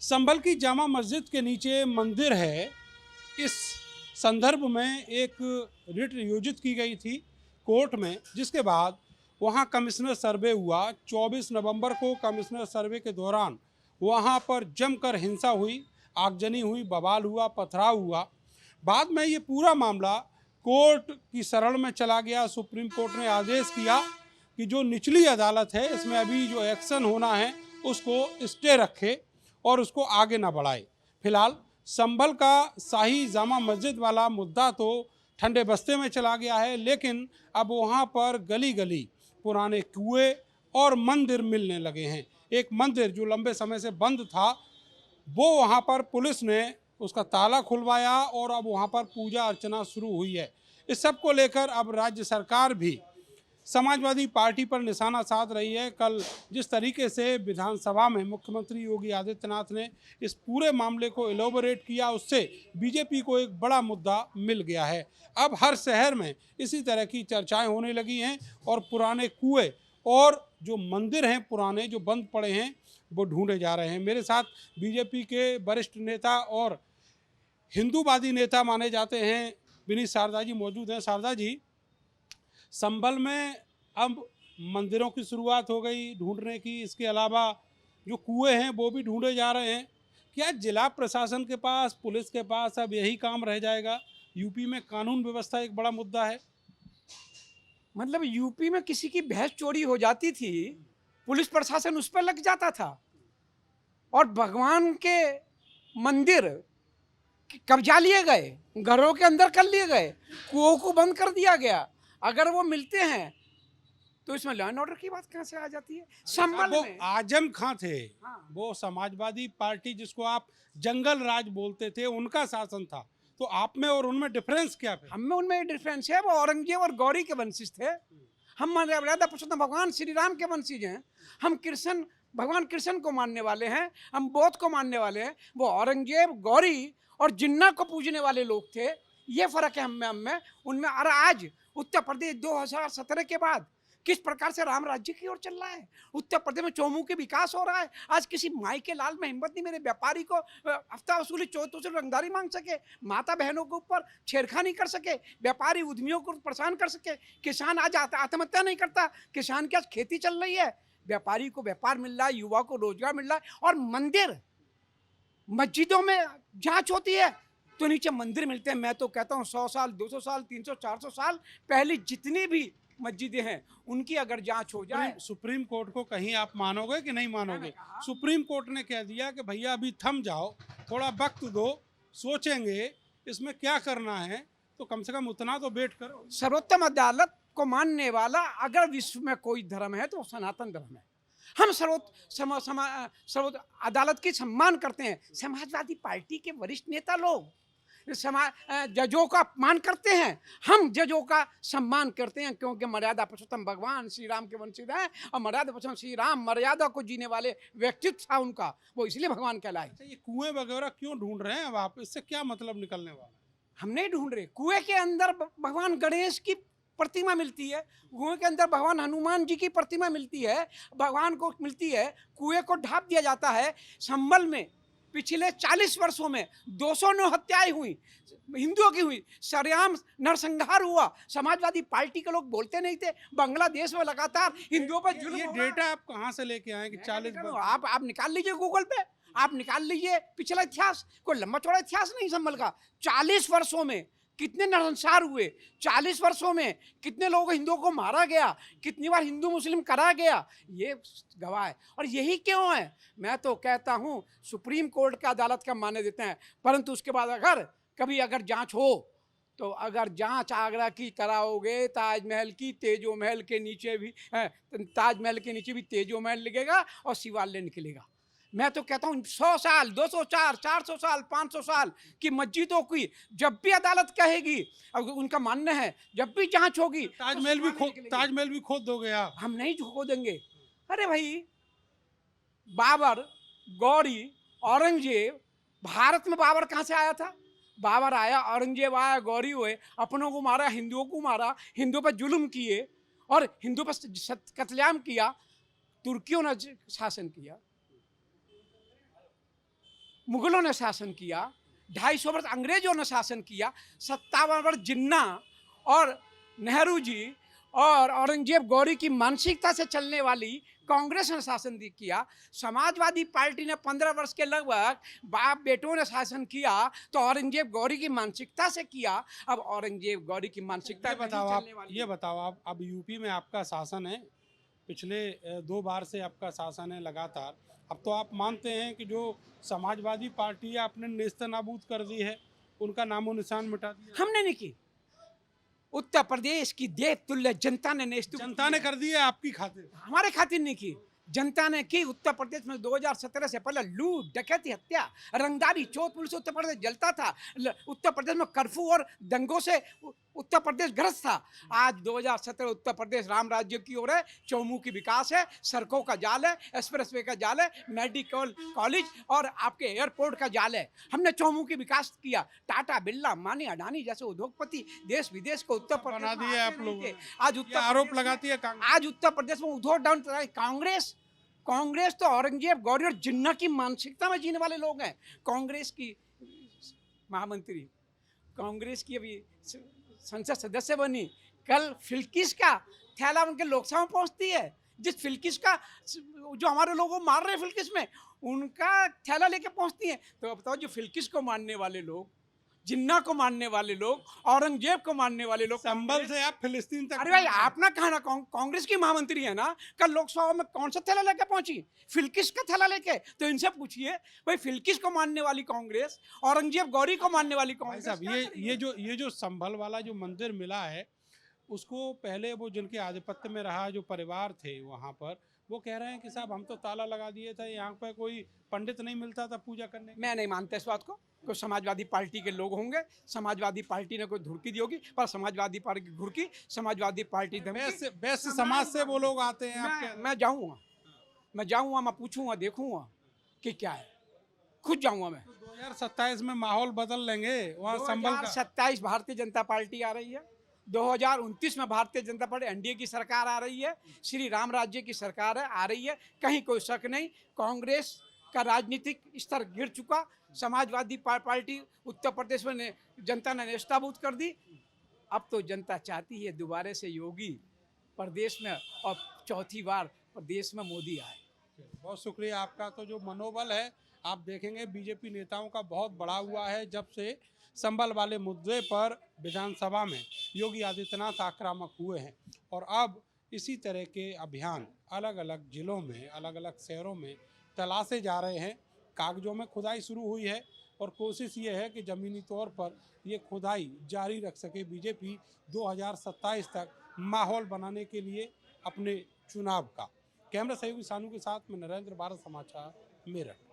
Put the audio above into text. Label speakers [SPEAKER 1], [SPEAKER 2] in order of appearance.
[SPEAKER 1] संभल की जामा मस्जिद के नीचे मंदिर है। इस संदर्भ में एक रिट आयोजित की गई थी कोर्ट में, जिसके बाद वहां कमिश्नर सर्वे हुआ। 24 नवंबर को कमिश्नर सर्वे के दौरान वहां पर जमकर हिंसा हुई, आगजनी हुई, बवाल हुआ, पथराव हुआ। बाद में ये पूरा मामला कोर्ट की शरण में चला गया। सुप्रीम कोर्ट ने आदेश किया कि जो निचली अदालत है इसमें अभी जो एक्शन होना है उसको स्टे रखे और उसको आगे ना बढ़ाए। फिलहाल संभल का शाही जामा मस्जिद वाला मुद्दा तो ठंडे बस्ते में चला गया है, लेकिन अब वहाँ पर गली गली पुराने कुएं और मंदिर मिलने लगे हैं। एक मंदिर जो लंबे समय से बंद था, वो वहाँ पर पुलिस ने उसका ताला खुलवाया और अब वहाँ पर पूजा अर्चना शुरू हुई है। इस सब को लेकर अब राज्य सरकार भी समाजवादी पार्टी पर निशाना साध रही है। कल जिस तरीके से विधानसभा में मुख्यमंत्री योगी आदित्यनाथ ने इस पूरे मामले को एलोबोरेट किया, उससे बीजेपी को एक बड़ा मुद्दा मिल गया है। अब हर शहर में इसी तरह की चर्चाएं होने लगी हैं और पुराने कुएं और जो मंदिर हैं पुराने जो बंद पड़े हैं वो ढूंढे जा रहे हैं। मेरे साथ बीजेपी के वरिष्ठ नेता और हिंदूवादी नेता माने जाते हैं विनीत शारदा जी मौजूद हैं। शारदा जी, संभल में अब मंदिरों की शुरुआत हो गई ढूंढने की, इसके अलावा जो कुएं हैं वो भी ढूंढे जा रहे हैं। क्या जिला प्रशासन के पास, पुलिस के पास अब यही काम रह जाएगा? यूपी में कानून व्यवस्था एक बड़ा मुद्दा है।
[SPEAKER 2] मतलब यूपी में किसी की भैंस चोरी हो जाती थी, पुलिस प्रशासन उस पर लग जाता था और भगवान के मंदिर कब्जा लिए गए, घरों के अंदर कर लिए गए, कुओं को बंद कर दिया गया। अगर वो मिलते हैं तो इसमें लॉ एंड ऑर्डर की बात कहां से आ जाती है? संभल
[SPEAKER 1] वो
[SPEAKER 2] में
[SPEAKER 1] आजम खां थे,
[SPEAKER 2] हाँ।
[SPEAKER 1] वो समाजवादी पार्टी जिसको आप जंगल राज बोलते थे, उनका शासन था। तो आप में और उनमें डिफरेंस क्या है?
[SPEAKER 2] हम में उनमें डिफरेंस है, वो औरंगजेब और गौरी के वंशिज थे, हम मर्यादा पुरुषोत्तम भगवान श्री राम के वंशिज हैं। हम कृष्ण, भगवान कृष्ण को मानने वाले हैं, हम बौद्ध को मानने वाले हैं। वो औरंगजेब, गौरी और जिन्ना को पूजने वाले लोग थे। ये फर्क है हम में उनमें। और आज उत्तर प्रदेश 2017 के बाद किस प्रकार से राम राज्य की ओर चल रहा है, उत्तर प्रदेश में चौमुखी विकास हो रहा है। आज किसी माई के लाल में हिम्मत नहीं, मेरे व्यापारी को हफ्ता वसूली, चौथ वसूली, रंगदारी मांग सके, माता बहनों के ऊपर छेड़खानी कर सके, व्यापारी उद्यमियों को परेशान कर सके। किसान आज आत्महत्या नहीं करता, किसान की आज खेती चल रही है, व्यापारी को व्यापार मिल रहा है, युवा को रोजगार मिल रहा है। और मंदिर मस्जिदों में जांच होती है तो नीचे मंदिर मिलते हैं। मैं तो कहता हूँ 100 साल, 200 साल, 300, 400 साल पहले जितनी भी मस्जिदें हैं उनकी अगर जांच हो जाए।
[SPEAKER 1] सुप्रीम कोर्ट को कहीं आप मानोगे कि नहीं मानोगे? सुप्रीम कोर्ट ने कह दिया कि भैया अभी थम जाओ, थोड़ा वक्त दो, सोचेंगे इसमें क्या करना है, तो कम से कम उतना तो वेट करो।
[SPEAKER 2] सर्वोत्तम अदालत को मानने वाला अगर विश्व में कोई धर्म है तो सनातन धर्म है। हम सर्वोच्च अदालत की सम्मान करते हैं। समाजवादी पार्टी के वरिष्ठ नेता लोग जजों का अपमान करते हैं, हम जजों का सम्मान करते हैं, क्योंकि मर्यादा पुरुषोत्तम भगवान श्री राम के वंशिज हैं और मर्यादा पुरुषोत्तम श्री राम मर्यादा को जीने वाले व्यक्तित्व था उनका, वो इसलिए भगवान कहलाए।
[SPEAKER 1] ये कुएं वगैरह क्यों ढूंढ रहे हैं अब आप? इससे क्या मतलब निकलने वाला है?
[SPEAKER 2] हम नहीं ढूंढ रहे। कुएं के अंदर भगवान गणेश की प्रतिमा मिलती है, कुएं के अंदर भगवान हनुमान जी की प्रतिमा मिलती है, भगवान को मिलती है। कुएं को ढांप दिया जाता है। संभल में पिछले 40 वर्षों में 209 हत्याएं हुई, हिंदुओं की हुई, सरेआम नरसंहार हुआ। समाजवादी पार्टी के लोग बोलते नहीं थे बांग्लादेश में लगातार हिंदुओं पर जुल्म।
[SPEAKER 1] ये डेटा आप कहां से लेके आए कि 40
[SPEAKER 2] आप निकाल लीजिए गूगल पे, आप निकाल लीजिए पिछला इतिहास। कोई लंबा चौड़ा इतिहास नहीं संभल का। 40 वर्षों में कितने नरसंहार हुए, 40 वर्षों में कितने लोगों हिंदुओं को मारा गया, कितनी बार हिंदू मुस्लिम करा गया, ये गवाह है। और यही क्यों है? मैं तो कहता हूँ सुप्रीम कोर्ट का अदालत का मान्य देते हैं, परंतु उसके बाद अगर कभी जांच हो तो अगर जांच आगरा की कराओगे, ताजमहल की, तेजो महल के नीचे भी ताजमहल के नीचे भी तेजो महल लगेगा और शिवालय निकलेगा। मैं तो कहता हूँ 100 साल, 204, 400 साल, 500 साल की मस्जिदों की जब भी अदालत कहेगी, अब उनका मानना है जब भी जांच होगी,
[SPEAKER 1] ताजमहल भी खोद दोगे आप?
[SPEAKER 2] हम नहीं खोदेंगे। अरे भाई, बाबर, गौरी, औरंगजेब, भारत में बाबर कहाँ से आया था? बाबर आया, औरंगजेब आया, गौरी हुए, अपनों को मारा, हिंदुओं को मारा, हिंदुओं पर जुल्म किए और हिंदुओं पर कत्लेआम किया, तुर्कियों ने शासन किया। मुगलों ने शासन किया, 250 वर्ष अंग्रेजों ने शासन किया, 57 वर्ष जिन्ना और नेहरू जी और औरंगजेब गौरी की मानसिकता से चलने वाली कांग्रेस ने शासन किया। समाजवादी पार्टी ने 15 वर्ष के लगभग बाप बेटों ने शासन किया, तो औरंगजेब गौरी की मानसिकता से किया। अब औरंगजेब गौरी की मानसिकता
[SPEAKER 1] ये
[SPEAKER 2] नहीं
[SPEAKER 1] बताओ
[SPEAKER 2] चलने
[SPEAKER 1] आप
[SPEAKER 2] वाली
[SPEAKER 1] ये बताओ आप अब यूपी में आपका शासन है, पिछले 2 बार से आपका शासन है लगातार। अब तो आप मानते हैं कि जो समाजवादी पार्टी है आपने नेस्तनाबूद कर दी है, उनका नामो निशान मिटा दिया।
[SPEAKER 2] हमने नहीं की। उत्तर प्रदेश की देव तुल्य जनता ने
[SPEAKER 1] जनता ने कर दी है आपकी खातिर।
[SPEAKER 2] हमारे खातिर नहीं की, जनता ने की। उत्तर प्रदेश में 2017 से पहले लूट, डकैती, हत्या, रंगदारी, चौथ पुलिस उत्तर प्रदेश जलता था। उत्तर प्रदेश में कर्फ्यू और दंगों से उत्तर प्रदेश ग्रस्त था। आज 2017 उत्तर प्रदेश राम राज्य की ओर है। चौमुखी विकास है, सड़कों का जाल है, एक्सप्रेसवे का जाल है, मेडिकल कॉलेज और आपके एयरपोर्ट का जाल है। हमने चौमुखी विकास किया। टाटा, बिरला, मानी, अडानी जैसे उद्योगपति देश विदेश को उत्तर प्रदेश
[SPEAKER 1] बना
[SPEAKER 2] में
[SPEAKER 1] दिए
[SPEAKER 2] आते
[SPEAKER 1] आप
[SPEAKER 2] नहीं
[SPEAKER 1] लोगों
[SPEAKER 2] थे।
[SPEAKER 1] ने।
[SPEAKER 2] आज
[SPEAKER 1] ये
[SPEAKER 2] उत्तर
[SPEAKER 1] आरोप
[SPEAKER 2] प्रदेश में-
[SPEAKER 1] लगाती है कांग्रेस।
[SPEAKER 2] आज उत्तर प्रदेश में उद्धव डाउन कांग्रेस तो औरंगजेब गौरी और जिन्ना की मानसिकता में जीने वाले लोग हैं। कांग्रेस की महामंत्री, कांग्रेस की अभी संसद सदस्य बनी, कल फिल्किस का थैला उनके लोकसभा में पहुंचती है। जिस फिल्किस का जो हमारे लोगों को मार रहे हैं फिल्किस में, उनका थैला लेके पहुंचती है। तो बताओ, जो फिल्किस को मानने वाले लोग, जिन्ना को मानने वाले लोग, औरंगजेब को मानने वाले लोग,
[SPEAKER 1] संभल से आप फिलिस्तीन तक।
[SPEAKER 2] अरे भाई आप ना कहना, कांग्रेस की महामंत्री है ना, कल लोकसभा में कौन सा थैला लेके पहुंची? फिल्किस का थैला लेके। तो इनसे पूछिए भाई, फिल्किस को मानने वाली कांग्रेस, औरंगजेब गौरी को मानने वाली
[SPEAKER 1] भाई
[SPEAKER 2] कांग्रेस
[SPEAKER 1] साहब,
[SPEAKER 2] क्या करेगी?
[SPEAKER 1] ये जो संभल वाला जो मंदिर मिला है, उसको पहले वो जिनके आधिपत्य में रहा जो परिवार थे वहाँ पर, वो कह रहे हैं कि साहब हम तो ताला लगा दिए थे, यहाँ पर कोई पंडित नहीं मिलता था पूजा करने के।
[SPEAKER 2] मैं नहीं मानता इस बात को। कोई समाजवादी पार्टी के लोग होंगे, समाजवादी पार्टी ने कोई धुरकी दी होगी, पर समाजवादी पार्टी की घुरकी, समाजवादी पार्टी धमकी।
[SPEAKER 1] वैश्य समाज से वो लोग आते हैं आपके।
[SPEAKER 2] मैं जाऊंगा, मैं पूछूंगा, देखूंगा कि क्या है, खुद जाऊंगा मैं।
[SPEAKER 1] 2027 में माहौल बदल लेंगे वहाँ संभल का।
[SPEAKER 2] 2027 भारतीय जनता पार्टी आ रही है, 2029 में भारतीय जनता पार्टी एनडीए की सरकार आ रही है, श्री राम राज्य की सरकार है, आ रही है, कहीं कोई शक नहीं। कांग्रेस का राजनीतिक स्तर गिर चुका। समाजवादी पार्टी उत्तर प्रदेश में जनता ने नेस्ताबूद कर दी। अब तो जनता चाहती है दोबारा से योगी प्रदेश में और चौथी बार प्रदेश में मोदी आए।
[SPEAKER 1] बहुत शुक्रिया आपका। तो जो मनोबल है आप देखेंगे बीजेपी नेताओं का बहुत बढ़ा हुआ है जब से संभल वाले मुद्दे पर विधानसभा में योगी आदित्यनाथ आक्रामक हुए हैं। और अब इसी तरह के अभियान अलग अलग जिलों में, अलग अलग शहरों में तलाशे जा रहे हैं। कागजों में खुदाई शुरू हुई है और कोशिश ये है कि ज़मीनी तौर पर ये खुदाई जारी रख सके बीजेपी 2027 तक माहौल बनाने के लिए अपने चुनाव का। कैमरा सहयोगी सानू के साथ में नरेंद्र, भारत समाचार, मेरठ।